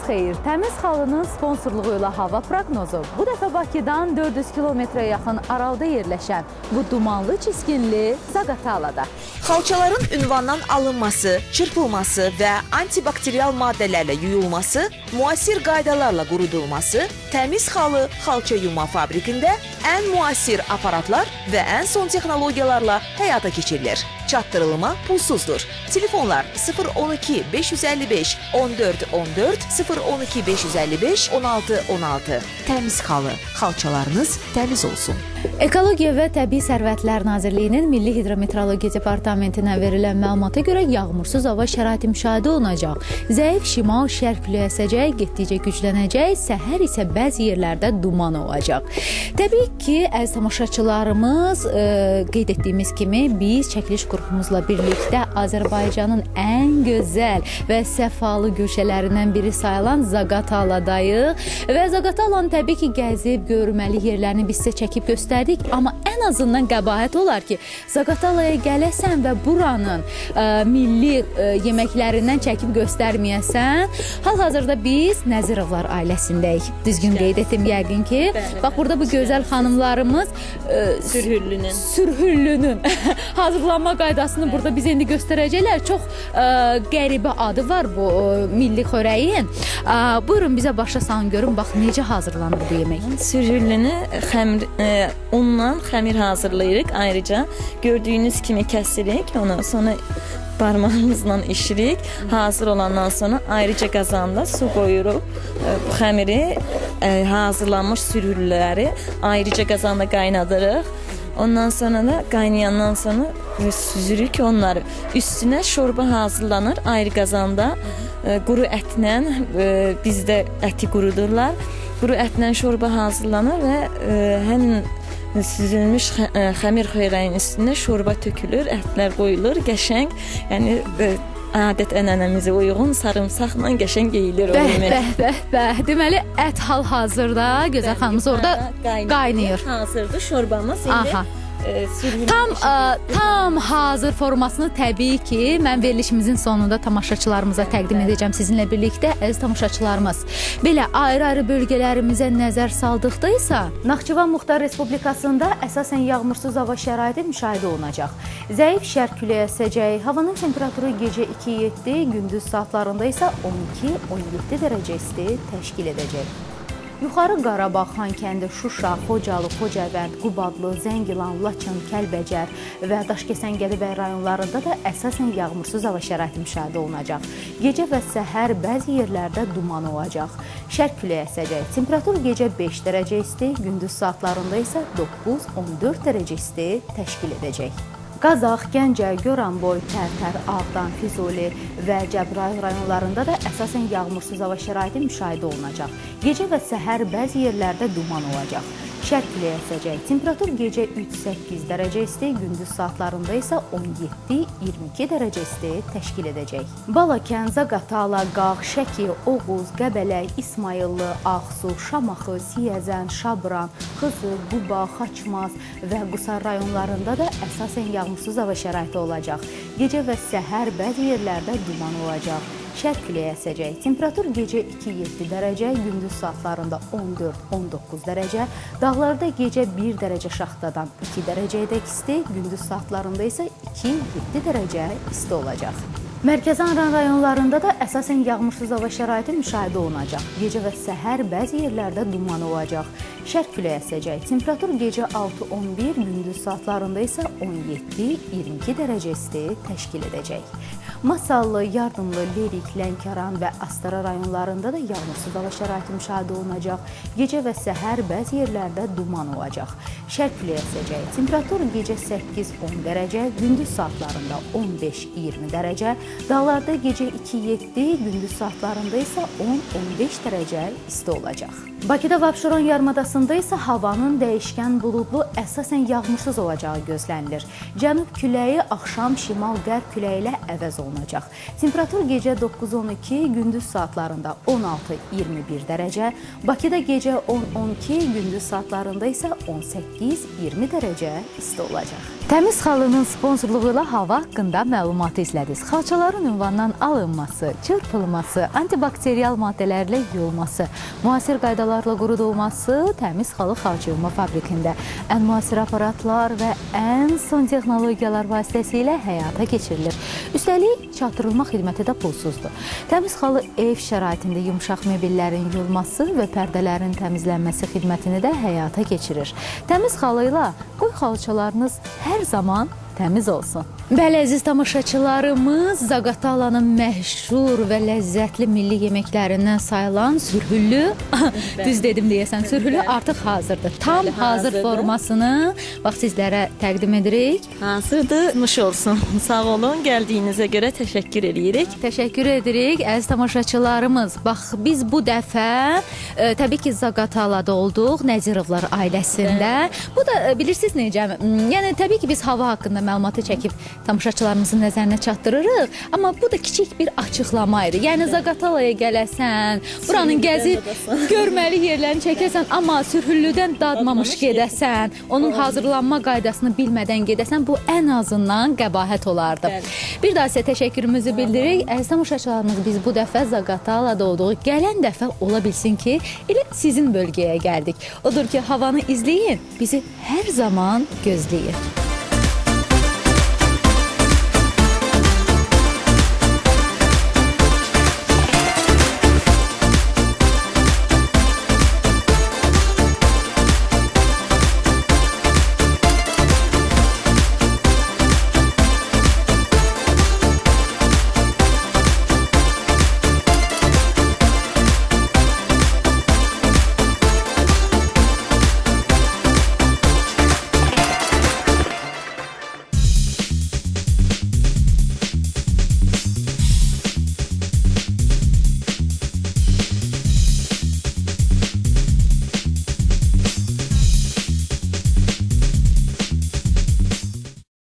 xeyir. Təmiz xalının sponsorluğu ilə hava proqnozu bu dəfə Bakıdan 400 kilometrə yaxın aralıda yerləşən bu dumanlı çiskinli Zaqatalada. Xalçaların ünvandan alınması, çırpılması və antibakteriyal maddələrlə yuyulması, müasir qaydalarla qurudulması, təmiz xalı xalça yuma fabrikində ən müasir aparatlar və ən son texnologiyalarla həyata keçirilir. Çatdırılma pulsuzdur. Telefonlar 012 555 14 14 012 555 16 16. Təmiz xalı, xalçalarınız təmiz olsun. Ekologiya və Təbii Sərvətlər Nazirliyinin Milli Hidrometeorologiya Departamentindən verilən məlumata görə yağmursuz hava şəraiti müşahidə olunacaq. Zəif şimal-şərq küləyi əsəcək, getdikcə güclənəcək, səhər isə bəzi yerlərdə duman olacaq. Təbii ki, əziz tamaşaçılarımız, qeyd etdiyimiz kimi biz çəkiliş qrupumuzla birlikdə Azərbaycanın ən gözəl və səfalı güşələrindən biri sayılan Zaqataladayıq və Zaqatalanın təbii ki, gəzib görməli yerlərini biz sizə çəkib göstərdik, amma ən azından qəbahət olar ki, Zaqatalaya gələsən və buranın milli yeməklərindən çəkib göstərməyəsən. Hal-hazırda biz Nəzirovlar ailəsindəyik. Düzgün qeyd etdim yəqin ki. Bax, burada bu gözəl xanımlarımız sürhüllünün hazırlanma qaydasını burada bizə indi göstərəcəklər. Çox qəribə adı var bu milli xörəyin. Buyurun, bizə başa salın görün, bax, necə hazırlanır bu yemək? Sürhüllünü undan xəmir hazırlayırıq. Ayrıca gördüyünüz kimi kəsirik. Ondan sonra parmağımızla işirik. Hazır olandan sonra ayrıca qazanda su qoyuruq. Bu xəmiri, hazırlanmış sürhülləri ayrıca qazanda qaynadırıq. Ondan sonra da qaynayandan sonra süzürük onları. Üstünə şorba hazırlanır ayrı qazanda. Quru ətlə, bizdə əti qurudurlar. Quru ətlə şorba hazırlanır və həmin süzülmüş xəmir xörəyin üstünə şorba tökülür, ətlər qoyulur, qəşəng, yəni adət ənənəmizə uyğun sarımsaqla qəşəng yeyilir o yemək. Bəh. Deməli, ət hal-hazırda gözəl xanımız orada qaynayır. Hazırdır şorbamız. İndi Tam hazır formasını təbii ki, mən verilişimizin sonunda tamaşaçılarımıza təqdim edəcəm sizinlə birlikdə. Əziz tamaşaçılarımız, belə ayrı-ayrı bölgələrimizə nəzər saldıqda isə Naxçıvan Muxtar Respublikasında əsasən yağmursuz hava şəraiti müşahidə olunacaq. Zəif şərq küləyi əsəcək, havanın temperaturu gecə 2-7, gündüz saatlarında isə 12-17 dərəcə isti təşkil edəcək. Yuxarı Qarabağ, Xankəndi, Şuşa, Xocalı, Xocavənd, Qubadlı, Zəngilan, Laçın, Kəlbəcər və Daşkəsən, Gədibəy rayonlarında da əsasən yağmursuz hava şəraiti müşahidə olunacaq. Gecə və səhər bəzi yerlərdə duman olacaq. Şərq küləyi əsəcək. Temperatur gecə 5 dərəcə isti, gündüz saatlarında isə 9-14 dərəcə isti təşkil edəcək. Qazax, Gəncə, Goranboy, Tərtər, Ağdam, Füzuli və Cəbrayıl rayonlarında da əsasən yağmursuz hava şəraiti müşahidə olunacaq. Gecə və səhər bəzi yerlərdə duman olacaq. Şərq küləyi əsəcək. Temperatur gecə 3-8 dərəcə isti, gündüz saatlarında isə 17-22 dərəcə isti təşkil edəcək. Balakən, Zaqatala, Qax, Şəki, Oğuz, Qəbələk, İsmayıllı, Ağsu, Şamaxı, Siyəzən, Şabran, Xızı, Quba, Xaçmaz və Qusar rayonlarında da əsasən yağmursuz hava şəraiti olacaq. Gecə və səhər bəzi yerlərdə duman olacaq. Şərq küləyi əsəcək. Temperatur gecə 2-7 dərəcə, gündüz saatlarında 14-19 dərəcə, dağlarda gecə 1 dərəcə şaxtadan 2 dərəcəyədək isti, gündüz saatlarında isə 2-7 dərəcə isti olacaq. Mərkəzan rayonlarında da əsasən yağmursuz hava şəraiti müşahidə olunacaq. Gecə və səhər bəzi yerlərdə duman olacaq. Şərq küləyi əsəcək. Temperatur gecə 6-11, gündüz saatlarında isə 17-22 dərəcə isti təşkil edəcək. Masallı, Yardımlı, Lerik, Lənkəran və Astara rayonlarında da yağmursuz hava şəraiti müşahidə olunacaq. Gecə və səhər bəzi yerlərdə duman olacaq. Şərq küləyi əsəcək. Temperatur gecə 8-10 dərəcə, gündüz saatlarında 15-20 dərəcə, dağlarda gecə 2-7, gündüz saatlarında isə 10-15 dərəcə isti olacaq. Bakıda və Abşeron yarımadasında isə havanın dəyişkən buludlu, əsasən yağmursuz olacağı gözlənilir. Cənub küləyi axşam şimal-qərb küləyi ilə əvəz olunacaq. Temperatur gecə 9-12, gündüz saatlarında 16-21 dərəcə, Bakıda gecə 10-12, gündüz saatlarında isə 18-20 dərəcə isti olacaq. Təmiz xalının sponsorluğu ilə hava haqqında məlumatı izlədiniz. Xalçaların ünvandan alınması, çırpılması, antibakteriyal maddələrlə yuyulması, müasir qaydalarla qurudulması təmiz xalı xalça yuyma fabrikində ən müasir aparatlar və ən son texnologiyalar vasitəsilə həyata keçirilir. Üstəlik, çatdırılma xidməti də pulsuzdur. Təmiz xalı ev şəraitində yumşaq mebellərin yuyulması və pərdələrin təmizlənməsi xidmətini də həyata keçirir. Təmiz xalı ilə qoy xalçalarınız hər zaman təmiz olsun. Bəli, əziz tamaşaçılarımız, Zaqatalanın məşhur və ləzzətli milli yeməklərindən sayılan sürhüllü, düz dedim deyəsən, sürhüllü artıq hazırdır. Tam Bəli, hazır hazırdır. formasını bax sizlərə təqdim edirik. Hazırdır, nuş olsun. Sağ olun, gəldiyinizə görə təşəkkür edirik. Təşəkkür edirik əziz tamaşaçılarımız. Bax biz bu dəfə təbii ki Zaqatalada olduq, Nəzirovlar ailəsində. Bu da bilirsiniz necə? Yəni təbii ki biz hava haqqında məlumatı çəkib tamaşaçılarımızın nəzərinə çatdırırıq, amma bu da kiçik bir açıqlama idi. Yəni Zaqatalaya gələsən, buranın gəzib görməli yerlərini çəkəsən, amma sürhüllüdən dadmamış gedəsən, onun hazırlanma qaydasını bilmədən gedəsən, bu ən azından qəbahət olardı. Bir daha sizə təşəkkürümüzü bildiririk. Əziz tamaşaçılarımız, biz bu dəfə Zaqatalada olduq. Gələn dəfə ola bilsin ki, elə sizin bölgəyə gəldik. Odur ki, havanı izləyin, bizi hər zaman gözləyin.